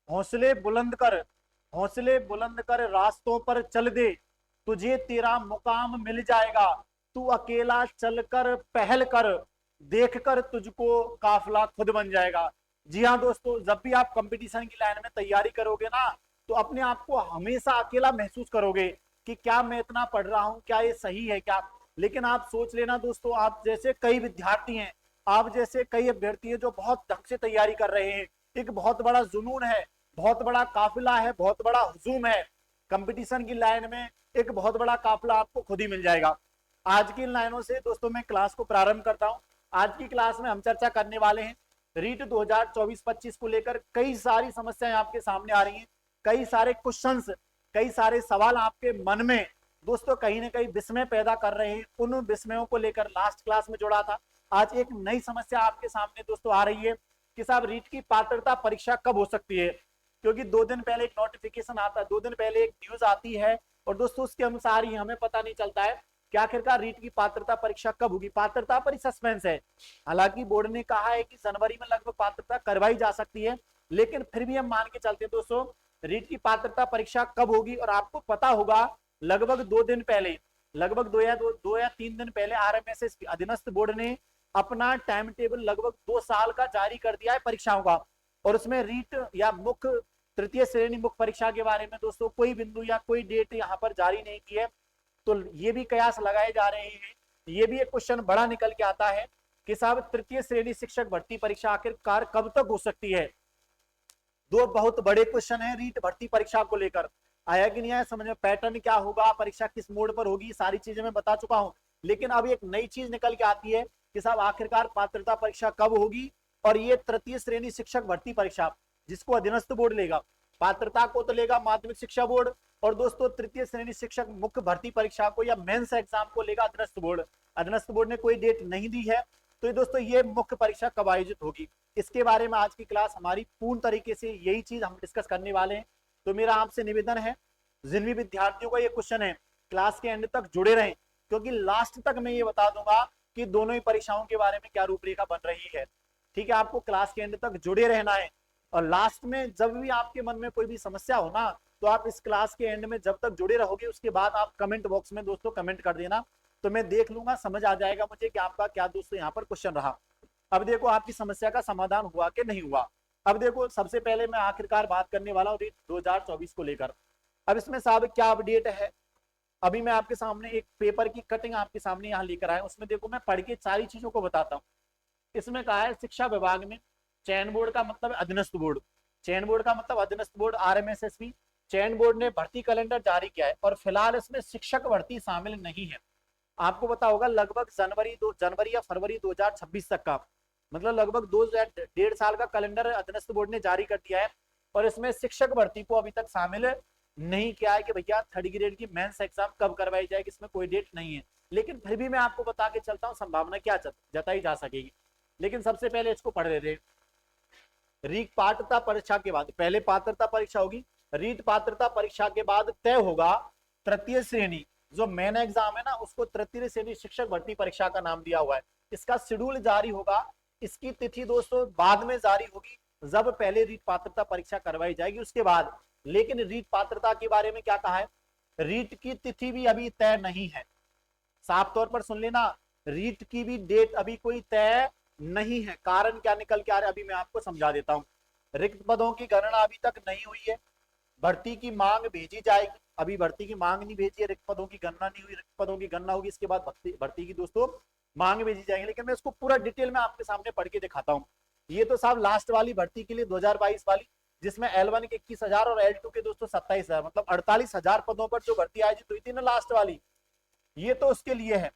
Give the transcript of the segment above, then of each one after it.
हौसले बुलंद कर, हौसले बुलंद कर रास्तों पर चल दे, तुझे तेरा मुकाम मिल जाएगा, तू अकेला चलकर पहल कर, देख कर तुझको काफिला खुद बन जाएगा। जी हाँ दोस्तों, जब भी आप कंपटीशन की लाइन में तैयारी करोगे ना, तो अपने आप को हमेशा अकेला महसूस करोगे कि क्या मैं इतना पढ़ रहा हूँ, क्या ये सही है क्या। लेकिन आप सोच लेना दोस्तों, आप जैसे कई विद्यार्थी हैं, आप जैसे कई अभ्यर्थी हैं जो बहुत ढंग से तैयारी कर रहे हैं, एक बहुत बड़ा जुनून है, बहुत बड़ा काफिला है, बहुत बड़ा हुजूम है कंपटीशन की लाइन में, एक बहुत बड़ा काफिला आपको खुद ही मिल जाएगा। आज की इन लाइनों से दोस्तों मैं क्लास को प्रारंभ करता हूं। आज की क्लास में हम चर्चा करने वाले हैं रीट 2024-25 को लेकर कई सारी समस्याएं आपके सामने आ रही हैं, कई सारे क्वेश्चंस, कई सारे सवाल आपके मन में दोस्तों कहीं ना कहीं विस्मय पैदा कर रहे हैं। उन विस्मयों को लेकर लास्ट क्लास में जोड़ा था। आज एक नई समस्या आपके सामने दोस्तों आ रही है कि साहब रीट की पात्रता परीक्षा कब हो सकती है, क्योंकि 2 दिन पहले एक नोटिफिकेशन आता है, 2 दिन पहले एक न्यूज आती है, और दोस्तों उसके अनुसार ही हमें पता नहीं चलता है कि आखिरकार रीट की पात्रता परीक्षा कब होगी। पात्रता पर ही सस्पेंस है। हालांकि बोर्ड ने कहा है कि जनवरी में लगभग पात्रता करवाई जा सकती है, लेकिन फिर भी हम मान के चलते हैं दोस्तों रीट की पात्रता परीक्षा कब होगी। और आपको पता होगा लगभग 2 दिन पहले, लगभग 2 या 3 दिन पहले आरएमएसएस अधीनस्थ बोर्ड ने अपना टाइम टेबल लगभग 2 साल का जारी कर दिया है परीक्षाओं का। और उसमें रीट या मुख्य तृतीय श्रेणी मुख्य परीक्षा के बारे में दोस्तों कोई बिंदु या कोई डेट यहाँ पर जारी नहीं की है। तो ये भी कयास लगाए जा रहे हैं, ये भी एक क्वेश्चन बड़ा निकल के आता है कि साहब तृतीय श्रेणी शिक्षक भर्ती परीक्षा आखिरकार कब तक हो सकती है। दो बहुत बड़े क्वेश्चन है रीट भर्ती परीक्षा को लेकर, आया कि नहीं आया समझ में, पैटर्न क्या होगा, परीक्षा किस मोड पर होगी, सारी चीजें मैं बता चुका हूं। लेकिन अब एक नई चीज निकल के आती है कि साहब आखिरकार पात्रता परीक्षा कब होगी। और ये तृतीय श्रेणी शिक्षक भर्ती परीक्षा जिसको अधीनस्थ बोर्ड लेगा, पात्रता को तो लेगा माध्यमिक शिक्षा बोर्ड, और दोस्तों तृतीय श्रेणी शिक्षक मुख्य भर्ती परीक्षा को या मेंस एग्जाम को लेगा अधीनस्थ बोर्ड। अधीनस्थ बोर्ड ने कोई डेट नहीं दी है। तो दोस्तों ये मुख्य परीक्षा कब आयोजित होगी, इसके बारे में आज की क्लास हमारी पूर्ण तरीके से यही चीज हम डिस्कस करने वाले हैं। तो मेरा आपसे निवेदन है, जिन भी विद्यार्थियों का ये क्वेश्चन है क्लास के एंड तक जुड़े रहें, क्योंकि लास्ट तक मैं ये बता दूंगा कि दोनों ही परीक्षाओं के बारे में क्या रूपरेखा बन रही है। ठीक है, आपको क्लास के एंड तक जुड़े रहना है। और लास्ट में जब भी आपके मन में कोई भी समस्या हो ना, तो आप इस क्लास के एंड में जब तक जुड़े रहोगे उसके बाद आप कमेंट बॉक्स में दोस्तों कमेंट कर देना, तो मैं देख लूंगा, समझ आ जाएगा मुझे कि आपका क्या दोस्तों यहाँ पर क्वेश्चन रहा। अब देखो आपकी समस्या का समाधान हुआ कि नहीं हुआ। अब देखो सबसे पहले मैं आखिरकार बात करने वाला हूँ 2024 को लेकर। अब इसमें साहब क्या अपडेट है, अभी मैं आपके सामने एक पेपर की कटिंग आपके सामने यहाँ लेकर आया, उसमें देखो मैं पढ़ के सारी चीजों को बताता हूँ। इसमें कहा है शिक्षा विभाग में चयन बोर्ड का मतलब अधीनस्थ बोर्ड, चयन बोर्ड का मतलब अधीनस्थ बोर्ड आरएमएसएसबी, चयन बोर्ड ने भर्ती कैलेंडर जारी किया है और फिलहाल इसमें शिक्षक भर्ती शामिल नहीं है। आपको पता होगा लगभग जनवरी या फरवरी 2026 तक का, मतलब लगभग 2 1.5 साल का कैलेंडर अधीनस्थ बोर्ड ने जारी कर दिया है। और इसमें शिक्षक भर्ती को अभी तक शामिल नहीं किया है कि भैया 3rd ग्रेड की मेंस एग्जाम कब करवाई जाएगी, इसमें कोई डेट नहीं है। लेकिन फिर भी मैं आपको बता के चलता हूँ संभावना क्या जताई जा सकेगी। लेकिन सबसे पहले इसको पढ़ लेते हैं। रीट पात्रता परीक्षा के बाद, पहले पात्रता परीक्षा होगी, रीट पात्रता परीक्षा के बाद तय होगा तृतीय श्रेणी, जो मेन एग्जाम है ना उसको तृतीय श्रेणी शिक्षक भर्ती परीक्षा का नाम दिया हुआ है। इसका शेड्यूल जारी होगा, इसकी तिथि दोस्तों बाद में जारी होगी जब पहले रीट पात्रता परीक्षा करवाई जाएगी उसके बाद। लेकिन रीट पात्रता के बारे में क्या कहा है, रीट की तिथि भी अभी तय नहीं है। साफ तौर पर सुन लेना, रीट की भी डेट अभी कोई तय नहीं है। कारण क्या निकल के आ रहा है अभी मैं आपको समझा देता हूं। रिक्त पदों की गणना अभी तक नहीं हुई है, भर्ती की मांग भेजी जाएगी, अभी भर्ती की मांग नहीं भेजी है, रिक्त पदों की गणना नहीं हुई, रिक्त पदों की गणना होगी इसके बाद भर्ती की दोस्तों मांग भेजी जाएगी। लेकिन मैं इसको पूरा डिटेल में आपके सामने पढ़ के दिखाता हूँ। ये तो साहब लास्ट वाली भर्ती के लिए 2022 वाली, जिसमें L1 के 21,000 और L2 के दोस्तों 27,000, मतलब 48,000 पदों पर जो भर्ती आयोजित हुई थी ना लास्ट वाली, ये तो उसके लिए है।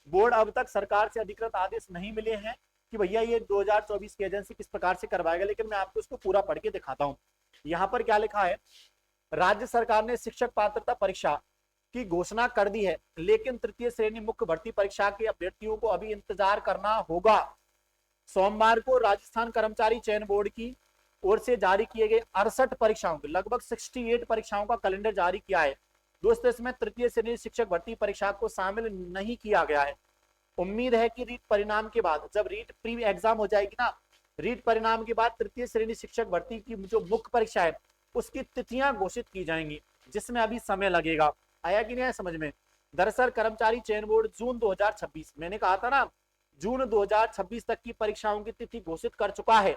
बोर्ड अब तक सरकार से अधिकृत आदेश नहीं मिले हैं कि भैया ये 2024 की एजेंसी किस प्रकार से करवाएगा, लेकिन मैं आपको इसको पूरा पढ़ के दिखाता हूँ। यहाँ पर क्या लिखा है, राज्य सरकार ने शिक्षक पात्रता परीक्षा की घोषणा कर दी है, लेकिन तृतीय श्रेणी मुख्य भर्ती परीक्षा के अभ्यर्थियों को अभी इंतजार करना होगा। सोमवार को राजस्थान कर्मचारी चयन बोर्ड की ओर से जारी किए गए 68 परीक्षाओं के लगभग 68 परीक्षाओं का कैलेंडर जारी किया है दोस्तों। इसमें तृतीय श्रेणी शिक्षक भर्ती परीक्षा को शामिल नहीं किया गया है। उम्मीद है कि रीट परिणाम के बाद जब रीट प्री एग्जाम हो जाएगी ना, रीट परिणाम के बाद तृतीय श्रेणी शिक्षक भर्ती की जो मुख्य परीक्षा है उसकी तिथियां घोषित की जाएंगी, जिसमें अभी समय लगेगा। आया कि नहीं आया समझ में? दरअसल कर्मचारी चयन बोर्ड जून 2026, मैंने कहा था ना जून 2026 तक की परीक्षाओं की तिथि घोषित कर चुका है।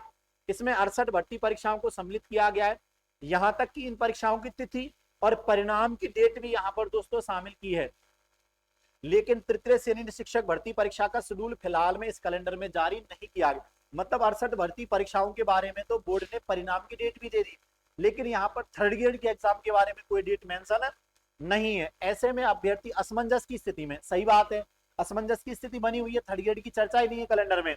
इसमें 68 भर्ती परीक्षाओं को सम्मिलित किया गया है। यहां तक कि इन परीक्षाओं की तिथि और परिणाम की डेट भी यहाँ पर दोस्तों शामिल की है। लेकिन तृतीय श्रेणी शिक्षक भर्ती परीक्षा का शेड्यूल फिलहाल में इस कैलेंडर में जारी नहीं किया गया। मतलब 68 भर्ती परीक्षाओं के बारे में तो बोर्ड ने परिणाम की डेट भी दे दी, लेकिन यहाँ पर थर्ड ग्रेड के एग्जाम के बारे में कोई डेट मेंशन नहीं है। ऐसे में अभ्यर्थी असमंजस की स्थिति में, सही बात है, असमंजस की स्थिति बनी हुई है, थर्ड ग्रेड की चर्चा ही नहीं है कैलेंडर में।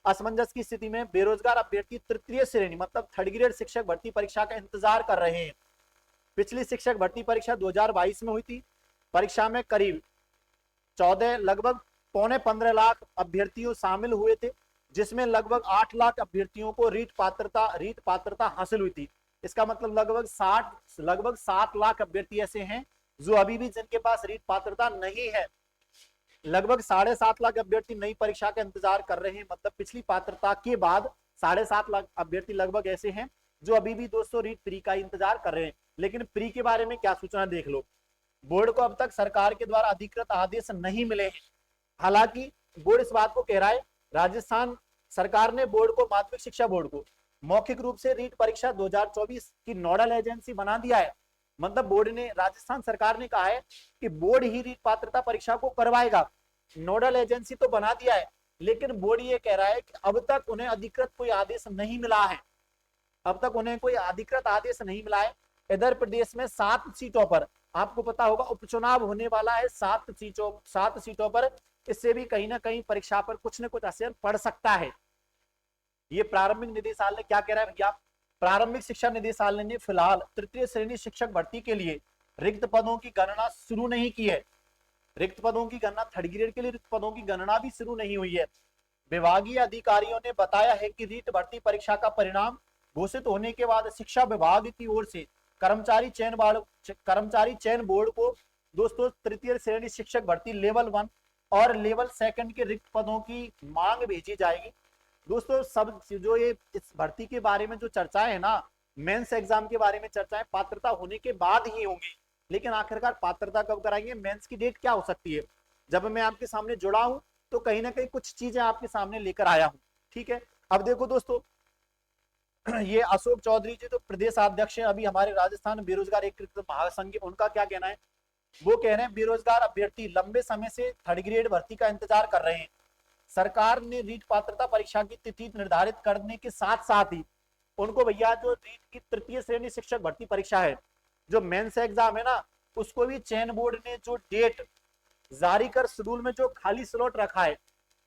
असमंजस की स्थिति में बेरोजगार अभ्यर्थी तृतीय श्रेणी मतलब थर्ड ग्रेड शिक्षक भर्ती परीक्षा का इंतजार कर रहे हैं। पिछली शिक्षक भर्ती परीक्षा 2022 में हुई थी। परीक्षा में करीब 14 लगभग 15 लाख अभ्यर्थियों शामिल हुए थे, जिसमें लगभग 8 लाख अभ्यर्थियों को रीट पात्रता हासिल हुई थी। इसका मतलब लगभग 7 लाख अभ्यर्थी ऐसे हैं जो अभी भी जिनके पास रीट पात्रता नहीं है। लगभग 7.5 लाख अभ्यर्थी नई परीक्षा का इंतजार कर रहे हैं। मतलब पिछली पात्रता के बाद 7.5 लाख अभ्यर्थी लगभग ऐसे हैं जो अभी भी दोस्तों रीट प्री का इंतजार कर रहे हैं। लेकिन प्री के बारे में क्या सूचना देख लो, बोर्ड को अब तक सरकार के द्वारा अधिकृत आदेश नहीं मिले हैं। हालांकि बोर्ड इस बात को कह रहा है, राजस्थान सरकार ने बोर्ड को, माध्यमिक शिक्षा बोर्ड को मौखिक रूप से रीट परीक्षा 2024 की नोडल एजेंसी बना दिया है। मतलब बोर्ड ने, राजस्थान सरकार ने कहा है कि बोर्ड ही रीट पात्रता परीक्षा को करवाएगा। नोडल एजेंसी तो बना दिया है, लेकिन बोर्ड ये कह रहा है कि अब तक उन्हें अधिकृत कोई आदेश नहीं मिला है। अब तक उन्हें कोई अधिकृत आदेश नहीं मिला है। इधर प्रदेश में 7 सीटों पर, आपको पता होगा उपचुनाव होने वाला है 7 सीटों पर। इससे भी कहीं ना कहीं परीक्षा पर कुछ न कुछ असर पड़ सकता है। ये प्रारंभिक निदेशालय क्या कह रहा है भैया? प्रारंभिक शिक्षा निदेशालय ने फिलहाल तृतीय श्रेणी शिक्षक भर्ती के लिए रिक्त पदों की गणना शुरू नहीं की है। रिक्त पदों की गणना, थर्ड ग्रेड के लिए रिक्त पदों की गणना भी शुरू नहीं हुई है। विभागीय अधिकारियों ने बताया है कि रीट भर्ती परीक्षा का परिणाम घोषित होने के बाद शिक्षा विभाग की ओर से कर्मचारी चयन बोर्ड को दोस्तों तृतीय श्रेणी शिक्षक भर्ती लेवल 1 और लेवल 2 के रिक्त पदों की मांग भेजी जाएगी। दोस्तों सब जो ये इस भर्ती के बारे में जो चर्चाएं है ना, मेंस एग्जाम के बारे में चर्चाएं पात्रता होने के बाद ही होंगी। लेकिन आखिरकार पात्रता कब कराएंगे, मेंस की डेट क्या हो सकती है? जब मैं आपके सामने जुड़ा हूं तो कहीं ना कहीं कुछ चीजें आपके सामने लेकर आया हूं। ठीक है, अब देखो दोस्तों, ये अशोक चौधरी जी तो प्रदेश अध्यक्ष है अभी हमारे राजस्थान बेरोजगार एकीकृत महासंघ, उनका क्या कहना है? वो कह रहे हैं बेरोजगार अभ्यर्थी लंबे समय से थर्ड ग्रेड भर्ती का इंतजार कर रहे हैं। सरकार ने रीट पात्रता परीक्षा की तिथि निर्धारित करने के साथ साथ ही उनको भैया जो रीट की तृतीय श्रेणी शिक्षक भर्ती परीक्षा है, जो मेंस एग्जाम है ना, उसको भी चयन बोर्ड ने जो डेट जारी कर शेड्यूल में जो खाली स्लॉट रखा है,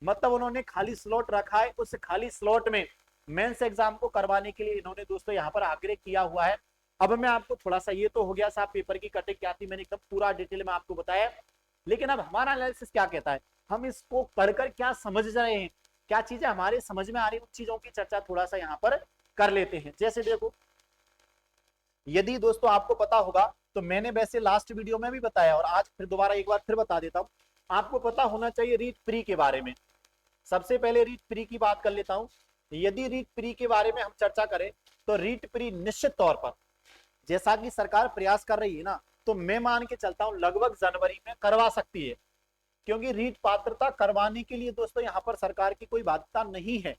मतलब उन्होंने खाली स्लॉट रखा है, उस खाली स्लॉट में मेंस एग्जाम को करवाने के लिए इन्होंने दोस्तों यहाँ पर आग्रह किया हुआ है। अब मैं आपको थोड़ा सा, ये तो हो गया साहब पेपर की कटिंग क्या थी, मैंने एकदम पूरा डिटेल में आपको बताया। लेकिन अब हमारा एनालिसिस क्या कहता है, हम इसको पढ़कर क्या समझ रहे हैं, क्या चीजें हमारे समझ में आ रही, उन चीजों की चर्चा थोड़ा सा यहाँ पर कर लेते हैं। जैसे देखो, यदि दोस्तों आपको पता होगा तो मैंने वैसे लास्ट वीडियो में भी बताया और आज फिर दोबारा एक बार फिर बता देता हूं, आपको पता होना चाहिए रीट प्री के बारे में। सबसे पहले रीट प्री की बात कर लेता हूं। यदि रीट प्री के बारे में हम चर्चा करें तो रीट प्री निश्चित तौर पर, जैसा कि सरकार प्रयास कर रही है ना, तो मैं मान के चलता हूं लगभग जनवरी में करवा सकती है। क्योंकि रीट पात्रता करवाने के लिए दोस्तों यहाँ पर सरकार की कोई बाध्यता नहीं है।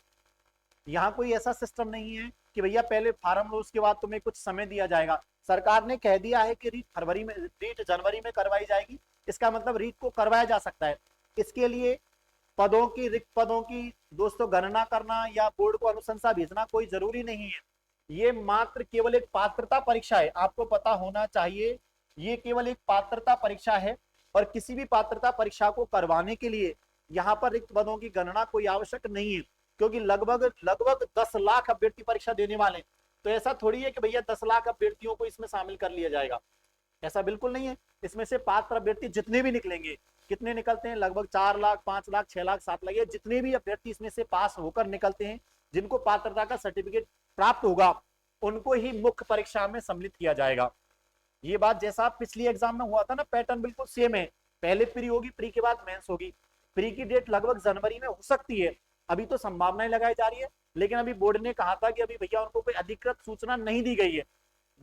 यहाँ कोई ऐसा सिस्टम नहीं है कि भैया पहले फार्म लो उसके बाद तुम्हें कुछ समय दिया जाएगा। सरकार ने कह दिया है कि रीट जनवरी में करवाई जाएगी। इसका मतलब रीट को करवाया जा सकता है। इसके लिए पदों की, रिक्त पदों की दोस्तों गणना करना या बोर्ड को अनुशंसा भेजना कोई जरूरी नहीं है। ये मात्र केवल एक पात्रता परीक्षा है, आपको पता होना चाहिए। ये केवल एक पात्रता परीक्षा है और किसी भी पात्रता परीक्षा को करवाने के लिए यहाँ पर रिक्त पदों की गणना कोई आवश्यक नहीं है। क्योंकि लगभग 10 लाख अभ्यर्थी परीक्षा देने वाले, तो ऐसा थोड़ी है कि भैया 10 लाख अभ्यर्थियों को इसमें शामिल कर लिया जाएगा, ऐसा बिल्कुल नहीं है। इसमें से पात्र अभ्यर्थी जितने भी निकलेंगे, कितने निकलते हैं, लगभग 4 लाख, 5 लाख, 6 लाख, 7 लाख, ये जितने भी अभ्यर्थी इसमें से पास होकर निकलते हैं, जिनको पात्रता का सर्टिफिकेट प्राप्त होगा, उनको ही मुख्य परीक्षा में सम्मिलित किया जाएगा। ये बात जैसा पिछली एग्जाम में हुआ था ना, पैटर्न बिल्कुल सेम है। पहले प्री होगी, प्री के बाद मेंस होगी। प्री की डेट लगभग जनवरी में हो सकती है, अभी तो संभावनाएं लगाई जा रही है लेकिन अभी बोर्ड ने कहा था कि अभी भैया उनको कोई अधिकृत सूचना नहीं दी गई है।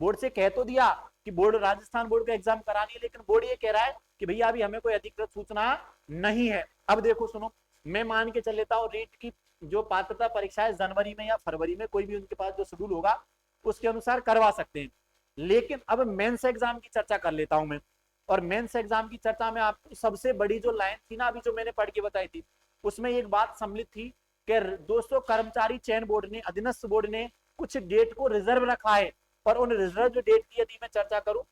बोर्ड से कह तो दिया कि बोर्ड राजस्थान बोर्ड का एग्जाम करानी है, लेकिन बोर्ड ये कह रहा है कि भैया अभी हमें कोई अधिकृत सूचना नहीं है। अब देखो सुनो, मैं मान के चल लेता हूँ रीट की जो पात्रता परीक्षा है जनवरी में या फरवरी में, कोई भी उनके पास जो शेड्यूल होगा उसके अनुसार करवा सकते हैं। लेकिन अब मेंस एग्जाम की चर्चा कर लेता हूं मैं। और मेंस एग्जाम की चर्चा में आपको सबसे बड़ी जो लाइन थी ना अभी जो मैंने पढ़ के बताई थी, उसमें एक बात सम्मिलित थी कि दोस्तों कर्मचारी चयन बोर्ड ने, अधीनस्थ बोर्ड ने कुछ डेट को रिजर्व रखा है। और उन रिजर्व जो डेट की यदि मैं चर्चा करूं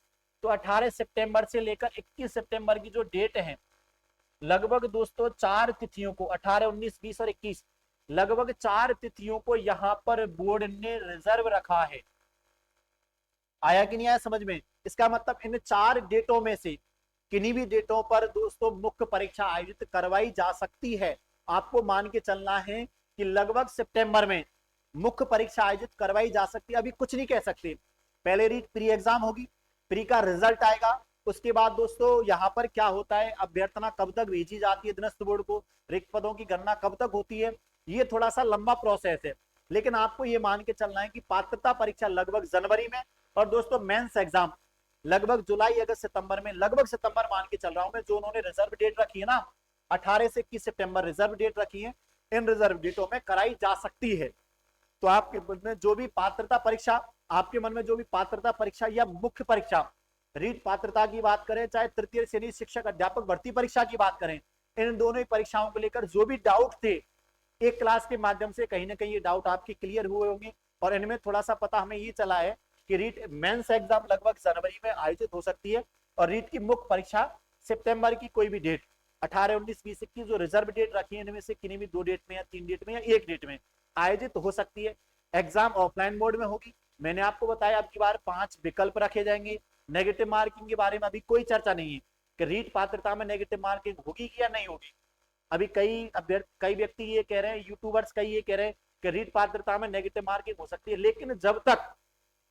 तो 18 सितंबर से लेकर 21 सितंबर की जो डेट है, लगभग दोस्तों 4 तिथियों को, 18, 19, 20 और 21, लगभग 4 तिथियों को यहां पर बोर्ड ने रिजर्व रखा है। आया कि नहीं आया समझ में? इसका मतलब इन 4 डेटों में से किन्हीं भी डेटों पर दोस्तों मुख्य परीक्षा आयोजित करवाई जा सकती है। आपको मान के चलना है कि लगभग सितंबर में मुख्य परीक्षा आयोजित करवाई जा सकती है। अभी कुछ नहीं कह सकते, पहले रीट प्री एग्जाम होगी, प्री का रिजल्ट आएगा, उसके बाद दोस्तों यहाँ पर क्या होता है, अभ्यर्थना कब तक भेजी जाती है अधीनस्थ बोर्ड को, रिक्त पदों की गणना कब तक होती है, ये थोड़ा सा लंबा प्रोसेस है। लेकिन आपको ये मान के चलना है कि पात्रता परीक्षा लगभग जनवरी में, और दोस्तों मेंस एग्जाम लगभग जुलाई, अगस्त, सितंबर में, लगभग सितंबर मान के चल रहा हूं मैं, जो उन्होंने रिजर्व डेट रखी है ना 18 से 21 सितंबर रिजर्व डेट रखी है, इन रिजर्व डेटों में कराई जा सकती है। तो आपके मन में जो भी पात्रता परीक्षा, आपके मन में जो भी पात्रता परीक्षा या मुख्य परीक्षा, रीट पात्रता की बात करें, चाहे तृतीय श्रेणी शिक्षक अध्यापक भर्ती परीक्षा की बात करें, इन दोनों ही परीक्षाओं को लेकर जो भी डाउट थे, एक क्लास के माध्यम से कहीं ना कहीं ये डाउट आपके क्लियर हुए होंगे। और इनमें थोड़ा सा पता हमें ये चला है कि रीट मेंस एग्जाम लगभग जनवरी में आयोजित हो सकती है, और रीट की मुख्य परीक्षा सितंबर की कोई भी डेट, 18, 19, 20, 21 जो रिजर्व डेट रखी है इनमें से किन्हीं भी 2 डेट में या 3 डेट में या 1 डेट में आयोजित हो सकती है। एग्जाम ऑफलाइन मोड में होगी। मैंने आपको बताया अब की बार 5 विकल्प रखे जाएंगे। नेगेटिव मार्किंग के बारे में अभी कोई चर्चा नहीं है कि रीट पात्रता में नेगेटिव मार्किंग होगी या नहीं होगी। अभी कई व्यक्ति ये कह रहे हैं, यूट्यूबर्स कई ये कह रहे हैं कि रीट पात्रता में नेगेटिव मार्किंग हो सकती है, लेकिन जब तक,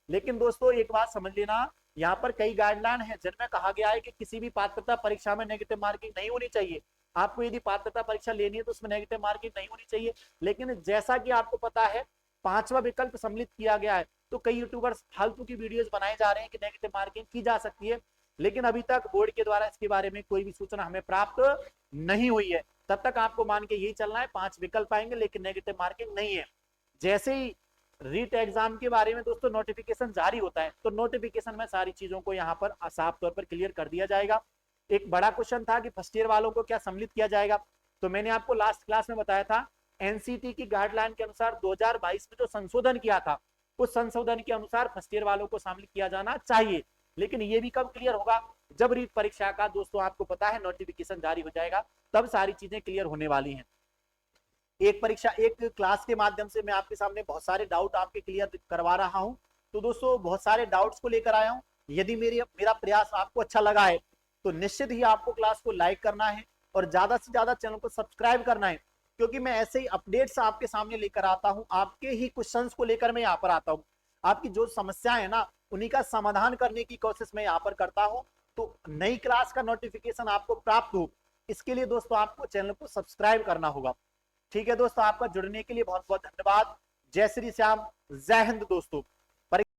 लेकिन दोस्तों एक बात समझ लेना, यहाँ पर कई गाइडलाइन है जिनमें कहा गया है कि किसी भी पात्रता परीक्षा में नेगेटिव मार्किंग नहीं होनी चाहिए। आपको यदि पात्रता परीक्षा लेनी है तो उसमें नेगेटिव मार्किंग नहीं होनी चाहिए। लेकिन जैसा कि आपको पता है 5वां विकल्प सम्मिलित किया गया है, तो कई यूट्यूबर्स फालतू की वीडियोस बनाए जा रहे हैं कि नेगेटिव मार्किंग की जा सकती है, लेकिन अभी तक बोर्ड के द्वारा इसके बारे में कोई भी सूचना हमें प्राप्त नहीं हुई है। तब तक आपको मान के यही चलना है, 5 विकल्प आएंगे लेकिन नेगेटिव मार्किंग नहीं है। जैसे ही रीट एग्जाम के बारे में दोस्तों नोटिफिकेशन जारी होता है तो नोटिफिकेशन में सारी चीजों को यहाँ पर साफ तौर पर क्लियर कर दिया जाएगा। एक बड़ा क्वेश्चन था कि फर्स्ट ईयर वालों को क्या सम्मिलित किया जाएगा, तो मैंने आपको लास्ट क्लास में बताया था एनसीटी की गाइडलाइन के अनुसार 2022 में जो संशोधन किया था, उस संशोधन के अनुसार फर्स्ट ईयर वालों को शामिल किया जाना चाहिए। लेकिन ये भी कब क्लियर होगा, जब रीट परीक्षा का दोस्तों आपको पता है नोटिफिकेशन जारी हो जाएगा, तब सारी चीजें क्लियर होने वाली हैं। एक परीक्षा, एक क्लास के माध्यम से मैं आपके सामने बहुत सारे डाउट आपके क्लियर करवा रहा हूं। तो दोस्तों बहुत सारे डाउट्स को लेकर आया हूं। यदि मेरा प्रयास आपको अच्छा लगा है तो निश्चित ही आपको क्लास को लाइक करना है और ज्यादा से ज्यादा चैनल को सब्सक्राइब करना है, क्योंकि मैं ऐसे ही अपडेट्स आपके सामने लेकर आता हूं। आपके ही क्वेश्चंस को लेकर मैं यहाँ पर आता हूँ, आपकी जो समस्याएं है ना उन्हीं का समाधान करने की कोशिश मैं यहाँ पर करता हूँ। तो नई क्लास का नोटिफिकेशन आपको प्राप्त हो, इसके लिए दोस्तों आपको चैनल को सब्सक्राइब करना होगा। ठीक है दोस्तों, आपका जुड़ने के लिए बहुत बहुत धन्यवाद। जय श्री श्याम, जय हिंद दोस्तों।